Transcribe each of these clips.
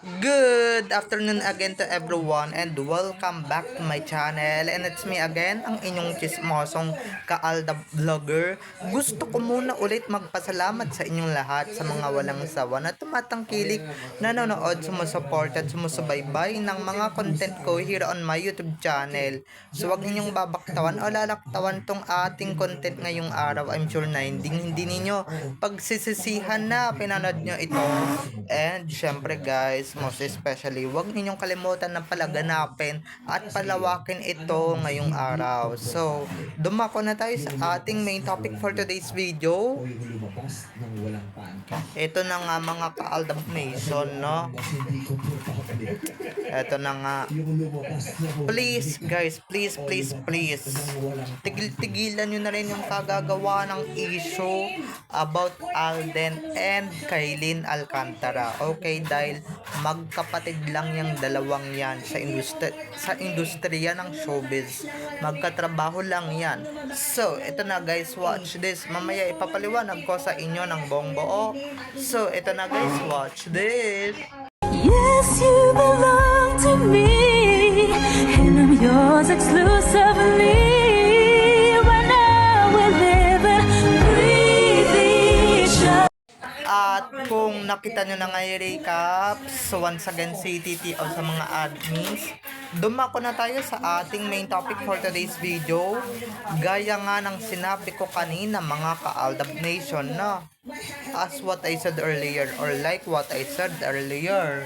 Good afternoon again to everyone and welcome back to my channel, and it's me again, ang inyong chismosong Kaalda Vlogger. Gusto ko muna ulit magpasalamat sa inyong lahat sa mga walang sawa na tumatangkilik, nanonood, sumusuport at sumusubaybay ng mga content ko here on my YouTube channel. So wag ninyong babaktawan o lalaktawan tong ating content ngayong araw. I'm sure na hindi ninyo pagsisisihan na pinanood nyo ito. And syempre guys, most especially, huwag ninyong kalimutan na palaganapin at palawakin ito ngayong araw. So, dumako na tayo sa ating main topic for today's video. Ito na nga mga ka-Aldab Mason, no? Ito na nga. Please guys, please. Tigil-tigilan nyo na rin yung kagagawa ng issue about Alden and Kailin Alcantara. Okay, dahil magkapatid lang yung dalawang yan sa industriya ng showbiz. Magkatrabaho lang yan. So, ito na guys, watch this. Mamaya ipapaliwanag ko sa inyo ng buong buo. So, ito na guys, watch this. Yes, you belong to me, and I'm yours exclusively. Right now we're living, breathing, show. At kung nakita nyo na nga yung recap, so once again si TTO sa mga admins, dumako na tayo sa ating main topic for today's video. Gaya nga ng sinabi ko kanina mga ka-Aldab Nation na as what I said earlier, or like what I said earlier,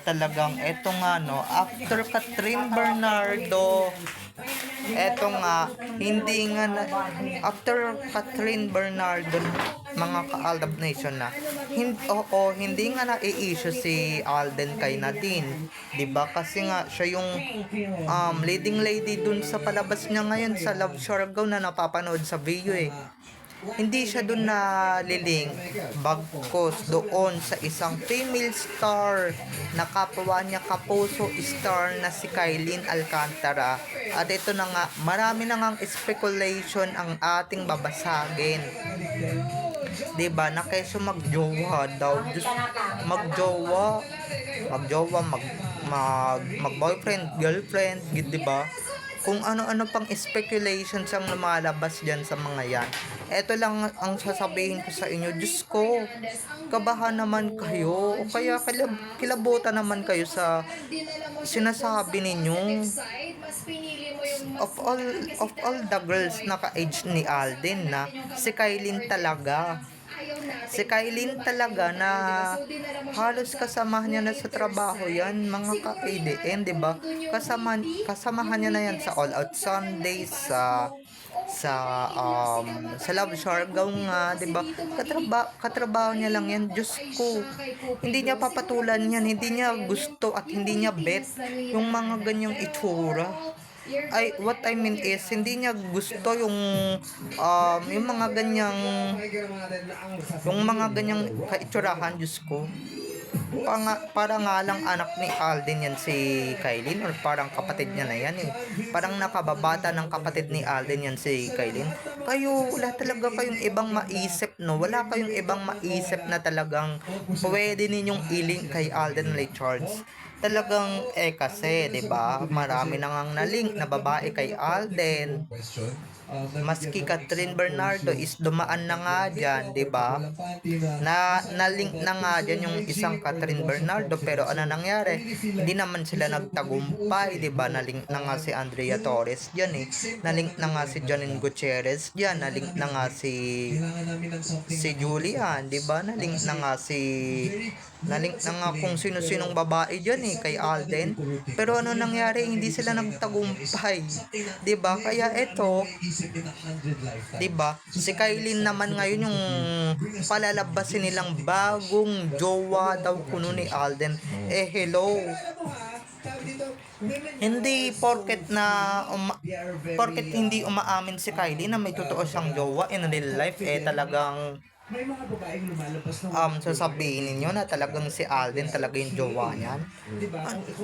talagang eto nga no, after Catherine Bernardo, eto nga, hindi nga na, after Catherine Bernardo, mga ka-Aldab Nation na, hindi nga na-i-issue si Alden kay Nadine, diba? Kasi nga, siya yung leading lady dun sa palabas niya ngayon sa Love Siargao na napapanood sa video Hindi siya dun na liling, bagkos doon sa isang female star na kapwa niya kapuso star na si Kailin Alcantara. At ito na nga, marami na ngang speculation ang ating babasagin. Diba, na kesyo magjowa daw, just magjowa, mag boyfriend, girlfriend, diba? Kung ano-ano pang speculations ang lumalabas dyan sa mga yan. Eto lang ang sasabihin ko sa inyo. Diyos ko, kabahan naman kayo. O kaya kilabutan naman kayo sa sinasabi ninyo. Of all the girls na ka-age ni Alden na, si Kailin talaga na halos kasamahan niya na sa trabaho yan, mga ka-ADN, diba? Kasamahan niya na yan sa All Out Sundays, sa Love Siargao nga, 'di ba? Katrabaho niya lang 'yan. Diyos ko. Hindi niya papatulan 'yan, hindi niya gusto at hindi niya bet yung mga ganyang itsura. What I mean is, hindi niya gusto yung mga ganyang kaitsurahan, Diyos ko. Para nga lang anak ni Alden yan si Kailin, or parang kapatid niya na yan Parang nakababata ng kapatid ni Alden yan si Kailin. Wala talaga kayong ibang maisip, no? Wala kayong ibang maisip na talagang pwede ninyong iling kay Alden Richards. Talagang kasi, 'di ba? Marami na ngang na-link na babae kay Alden. Maski Catherine Bernardo is dumaan na nga dyan, 'di ba? Na-link na nga dyan yung isang Catherine Bernardo, pero ano nangyari? Hindi naman sila nagtagumpay, 'di ba? Na-link na nga si Andrea Torres dyan Na-link na nga si Janine Gutierrez dyan, na-link na nga si Julian, 'di ba? Na-link na nga kung sino-sinong babae dyan kay Alden. Pero ano nangyari? Hindi sila nagtagumpay, 'di ba? Kaya eto, 'di ba? Si Kailin naman ngayon yung palalabasin nilang bagong jowa daw kuno ni Alden. Hello. Hindi porket hindi umaamin si Kylie na may totoo siyang jowa in real life, talagang sasabihin ninyo na talagang si Alden talaga yung jowa niyan.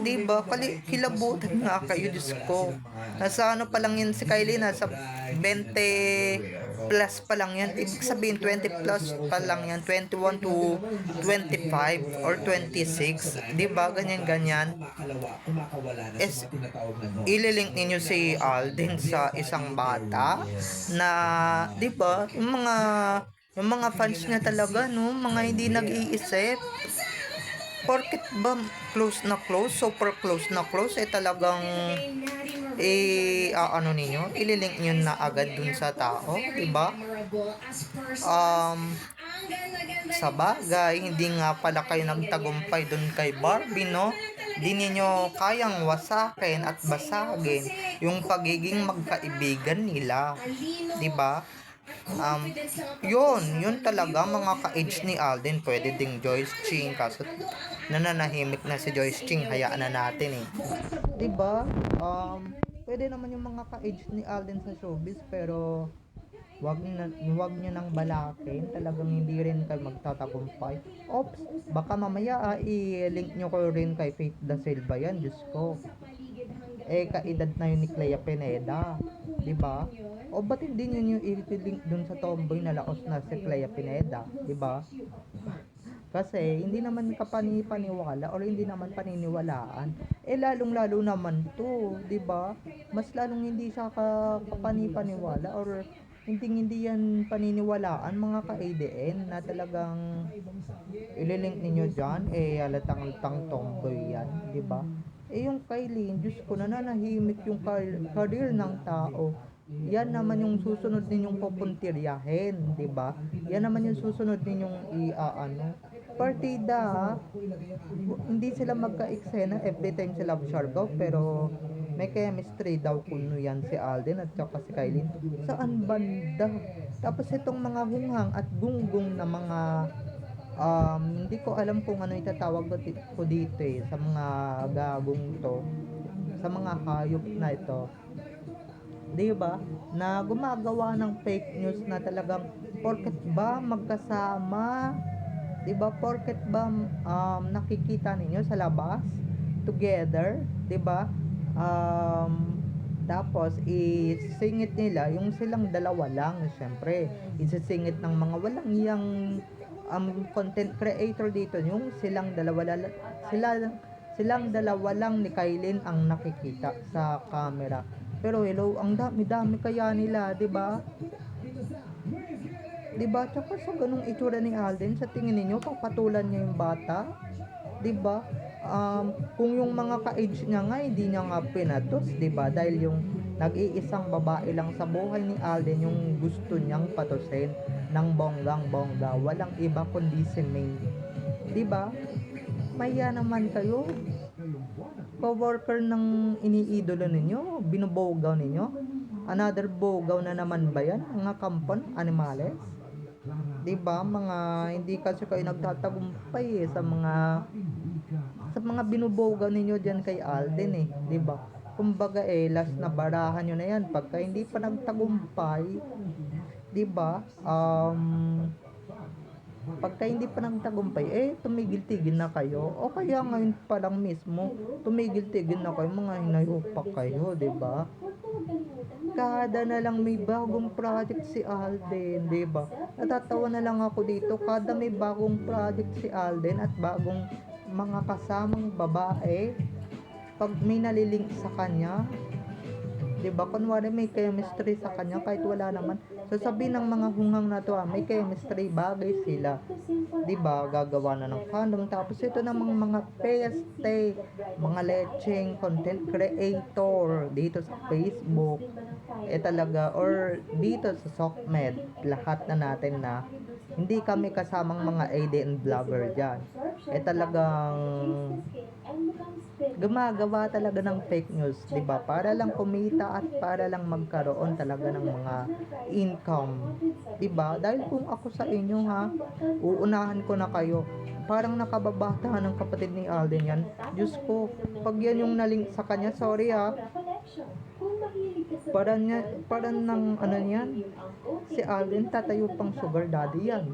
Diba? Kilabutan nga kayo, Diyos ko. Nasa ano pa lang yun si Kylie, nasa 20 plus pa lang yan. Ibig sabihin 20 plus pa lang yan. 21 to 25 or 26. Diba? Ganyan-ganyan. Is, ililink ninyo si Alden sa isang bata na, diba? Yung mga fans niya talaga, no? Mga hindi nag-iisip. Porket ba close na close, super close na close, talagang ano ninyo, ililink nyo na agad dun sa tao, diba? Sa bagay, hindi nga pala kayo nagtagumpay dun kay Barbie, no? Di ninyo kayang wasakin at basagin yung pagiging magkaibigan nila, diba? Yun talaga mga ka-age ni Alden. Pwede ding Joyce Ching, kaso nananahimik na si Joyce Ching, hayaan na natin eh, diba? Pwede naman yung mga ka-age ni Alden sa showbiz, pero wag nyo nang balakin, talagang hindi rin kayo magtatagumpay. Oops, baka mamaya i-link nyo ko rin kay Faith Da Silva yan, Diyos ko. Kaedad na yun ni Clea Pineda, diba? O ba't hindi nyo i-link dun sa tomboy na laos na si Clea Pineda, diba? Kasi hindi naman kapani-paniwala or hindi naman paniniwalaan. Lalong-lalo naman to, 'di ba? Mas lalong hindi siya kapani-paniwala or hindi yan paniniwalaan mga ka-ADN na talagang ililink ninyo diyan, halatang tomboy yan, 'di ba? Yung Kylie, Diyos ko, nananahimik yung career ng tao. Yan naman yung susunod ninyong pupuntiryahin, di ba? Yan naman yung susunod ninyong partida, ha? Hindi sila magka-eksena every time sila siargaw, pero may chemistry daw kuno yan si Alden at saka si Kylie. Saan banda? Tapos itong mga hunghang at gunggong na mga hindi ko alam kung ano itatawag ko dito sa mga gagong to, sa mga hayop na ito, di ba, na gumagawa ng fake news na talagang porket ba magkasama, di ba, porket ba nakikita ninyo sa labas together, di ba, tapos isisingit nila yung silang dalawa lang. Syempre isisingit ng mga walang yang content creator dito yung silang dalawa lang ni Kylie ang nakikita sa camera. Pero hello, ang dami-dami kaya nila, 'di ba? 'Di ba? Tsaka sa ganung itsura ni Alden, sa tingin niyo papatulan niya yung bata? 'Di ba? Kung yung mga ka-age niya nga hindi niya nga pinatos, 'di ba? Dahil yung nag-iisang babae lang sa buhay ni Alden yung gusto niyang patusin ng bonggang-bongga, walang iba kundi si May. 'Di ba? Maya naman kayo. Co-worker ng iniidolo ninyo, binubogaw ninyo. Another bogaw na naman ba yan? Mga kampon, animales? Diba? Mga hindi kasi kayo nagtatagumpay sa mga binubogaw ninyo dyan kay Alden diba? Kumbaga last na barahan nyo na yan. Pagka hindi pa nagtagumpay, diba? Pagka hindi pa nagtagumpay, tumigil-tigil na kayo. O kaya ngayon pa lang mismo, tumigil-tigil na kayo, mga hinahupak kayo, diba? Kada na lang may bagong project si Alden, diba? Natatawa na lang ako dito, kada may bagong project si Alden at bagong mga kasamang babae, pag may nalilink sa kanya, diba, kunwari may chemistry sa kanya kahit wala naman, sasabihin ng mga hungang na to, may chemistry, bagay sila, diba, gagawa na ng fandom. Tapos ito namang mga peste, mga lecheng content creator dito sa Facebook, talaga, or dito sa SOCMED, lahat na natin na hindi kami kasamang mga ADN vlogger dyan, talagang gumagawa talaga ng fake news, 'di ba? Para lang kumita at para lang magkaroon talaga ng mga income, 'di ba? Dahil kung ako sa inyo uunahan ko na kayo. Parang nakababata ng kapatid ni Alden yan. Diyos ko, pag yan yung nalink sa kanya, sorry parang ng ano niyan, si Alden tatayo pang sugar daddy yan.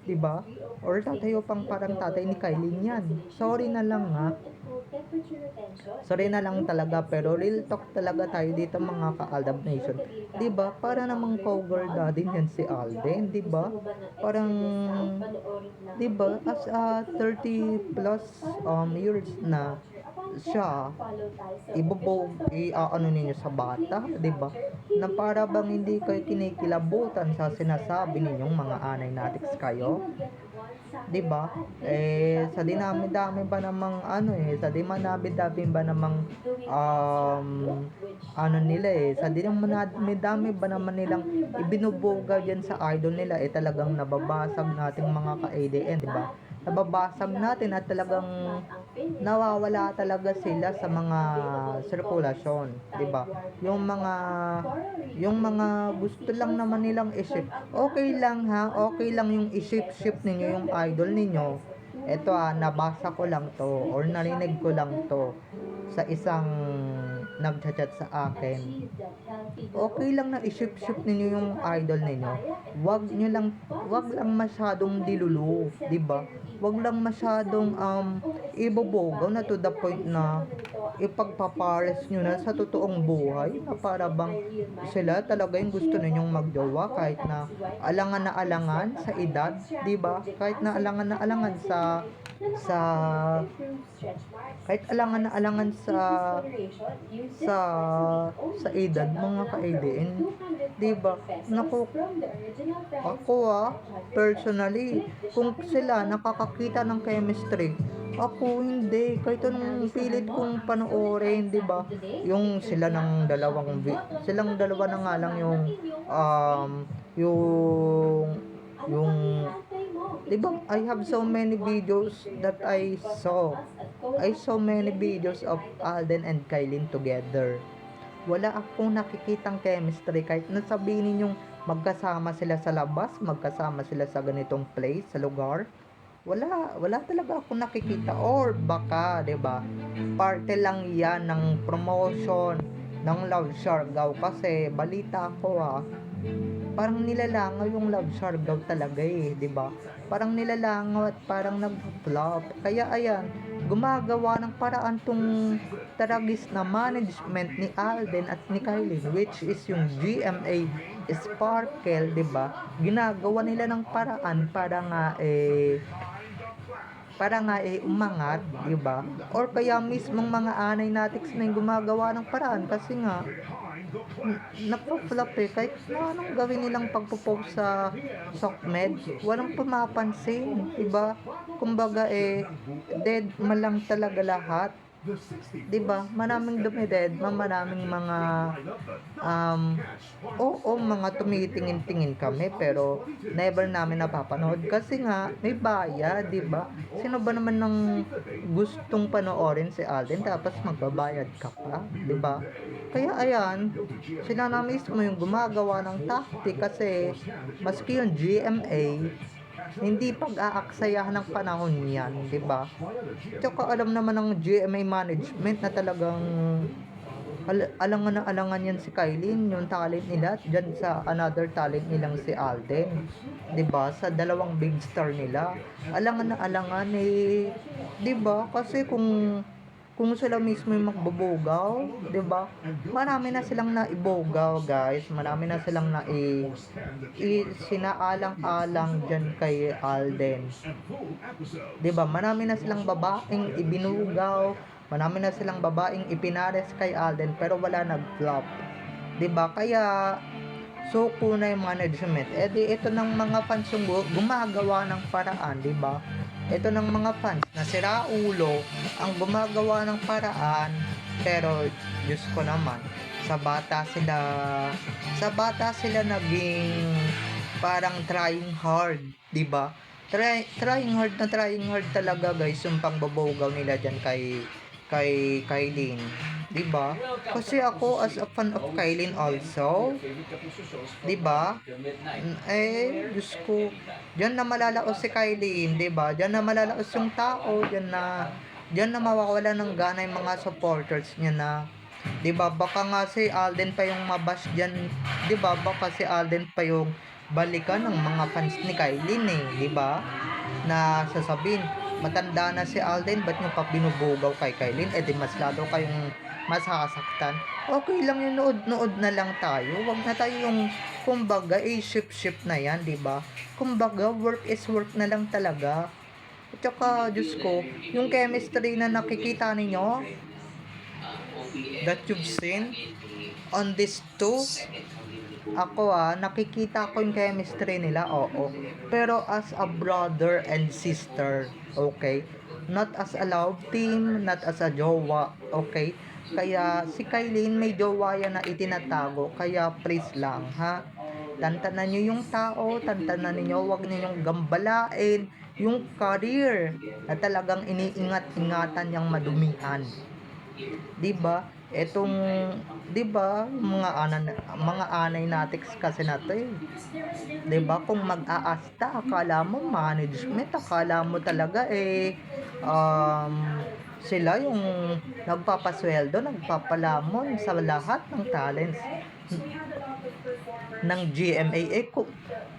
'di ba? Or tatayo pang parang tatay ni Kylie yan. Sorry na lang ha. Sorry na lang talaga, pero real talk talaga tayo dito mga ka-Aldab Nation. 'Di ba? Para namang cowgirl daddy yan si Alden, 'di ba? Parang 'di ba? As a 30 plus years na siya ano ninyo sa bata, 'di ba? Na para bang hindi kayo kinikilabutan sa sinasabi ninyong mga anay natiks kayo. 'Di ba? Sa dinami-dami ba namang sa dinami-dami ba namang nila sa dinami-dami ba naman nilang ibinubuga diyan sa idol nila talagang nababasag nating mga ka-ADN, 'di ba? Nababasag natin at talagang nawawala talaga sila sa mga sirkulasyon, 'di ba? Yung mga gusto lang naman nilang isip. Okay lang ha, okay lang yung isip-ship ninyo yung idol ninyo. Ito nabasa ko lang to or narinig ko lang to sa isang nagchat sa akin. Okay lang na isip-ship ninyo yung idol ninyo. Wag lang masyadong dilulu, 'di ba? Wag lang masyadong ibobogaw na to the point na ipagpapares nyo na sa totoong buhay na para bang sila talaga yung gusto ninyong magjowa kahit na alangan sa edad, 'di ba? Kahit na alangan sa kahit alangan sa edad mga ka-ADN, 'di ba? Naku, ako personally, kung sila nakakakita ng chemistry, ako hindi, kahit anong pilit kong panoorin, 'di ba? Yung silang dalawa na nga lang yung 'di ba? I have so many videos that I saw many videos of Alden and Kylie together. Wala akong nakikitang chemistry kahit nasabihin ninyong magkasama sila sa labas, magkasama sila sa ganitong place, sa lugar. Wala talaga akong nakikita, or baka, 'di ba? Parte lang 'yan ng promotion ng Love Siargao kasi balita ko parang nilalangaw yung Love Siargao talaga 'di ba? Parang nilalangaw at parang nag-flop. Kaya ayan, gumagawa ng paraan tong taragis na management ni Alden at ni Kylie, which is yung GMA Sparkle, 'di ba? Ginagawa nila ng paraan para nga umangat, 'di ba? Or kaya mismong mga anay natiks na yung gumagawa ng paraan kasi nga nagpo-flop kahit na anong gawin nilang pagpo-post sa SOCMED, walang pumapansin, 'di ba? Kumbaga dead man lang talaga lahat. 'Di ba? Maraming dumided, maraming mga mga tumitingin-tingin kami pero never namin napapanood kasi nga may bayad, 'di ba? Sino ba naman ng gustong panoorin si Alden tapos magbabayad ka pa, 'di ba? Kaya ayan, sila na mismo yung gumagawa ng tactic kasi maski yung GMA hindi pag-aaksayahan ng panahon yan, 'di ba? Tsaka alam naman ng GMA management na talagang alangan yan si Kylie, yung talent nila dyan sa another talent nilang si Alden, 'di ba? Sa dalawang big star nila. Alangan 'di ba? Kasi kung sila mismo yung magbobogaw, 'di ba? Marami na silang naibogaw, guys. Marami na silang sinaalang-alang diyan kay Alden. 'Di ba? Marami na silang babaeng ibinugaw, marami na silang babaeng ipinares kay Alden pero wala nag-flop. 'Di ba? Kaya suko na yung management. Ito ng mga fans yung gumagawa ng paraan, 'di ba? Ito ng mga fans na sira ulo ang gumagawa ng paraan, pero Diyos ko naman, sa bata sila naging parang trying hard, 'di ba? Trying hard talaga, guys, yung pangbobogaw nila diyan kay Kylie, 'di ba? Kasi ako as a fan of Kylie also, 'di ba? Diyos ko, diyan na malalaos si Kylie, 'di ba? Diyan na malalaos yung tao, diyan na mawawala ng gana yung mga supporters niya na, 'di ba? Baka nga si Alden pa yung mabash diyan, 'di ba? Baka si Alden pa yung balikan ng mga fans ni Kylie di ba? Na sasabihin, matanda na si Alden, ba't nyo pa binubugaw kay Kylie? Di mas lalo kayong masasaktan. Okay lang yung nood na lang tayo. Wag na tayo yung, kumbaga, ship na yan, di ba? Kumbaga, work is work na lang talaga. At saka, Diyos ko, yung chemistry na nakikita ninyo, that you've seen on this two, ako nakikita ko yung chemistry nila, oo. Pero as a brother and sister, okay? Not as a love team, not as a jowa, okay? Kaya si Kylie may jowa yan na itinatago, kaya please lang, ha? Tantanan nyo yung tao, tantanan ninyo, wag ninyong gambalain yung career na talagang iniingat-ingatan yang madumihan. 'Di ba? Etong 'di ba, mga anay natiks kasi na to 'Di ba? Kung mag-aasta, akala mo management, akala mo talaga sila yung nagpapasweldo, nagpapalamon sa lahat ng talents ng GMA. Kung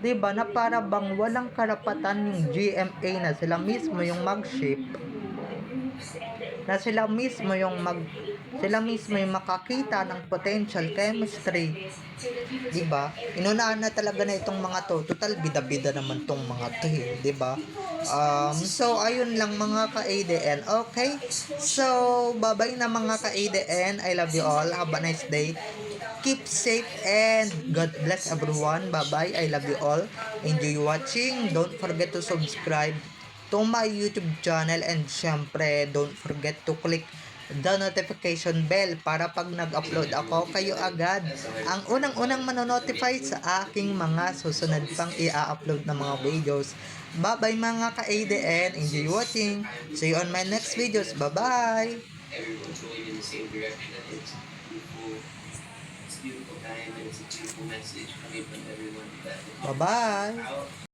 'di ba, na para bang walang karapatan yung GMA na sila mismo yung mag-ship, na sila mismo yung makakita ng potential chemistry, 'di ba? Inunahan na talaga na itong mga to. Total bida-bida naman tong mga to, 'di ba? So ayun lang mga ka-ADN. Okay? So bye-bye na mga ka-ADN. I love you all. Have a nice day. Keep safe and God bless everyone. Bye-bye. I love you all. Enjoy watching. Don't forget to subscribe to my YouTube channel, and syempre don't forget to click the notification bell para pag nag-upload ako, kayo agad ang unang-unang manonotify sa aking mga susunod pang i-upload na mga videos. Bye bye mga ka-ADN, enjoy watching, see you on my next videos. Bye bye. Bye bye.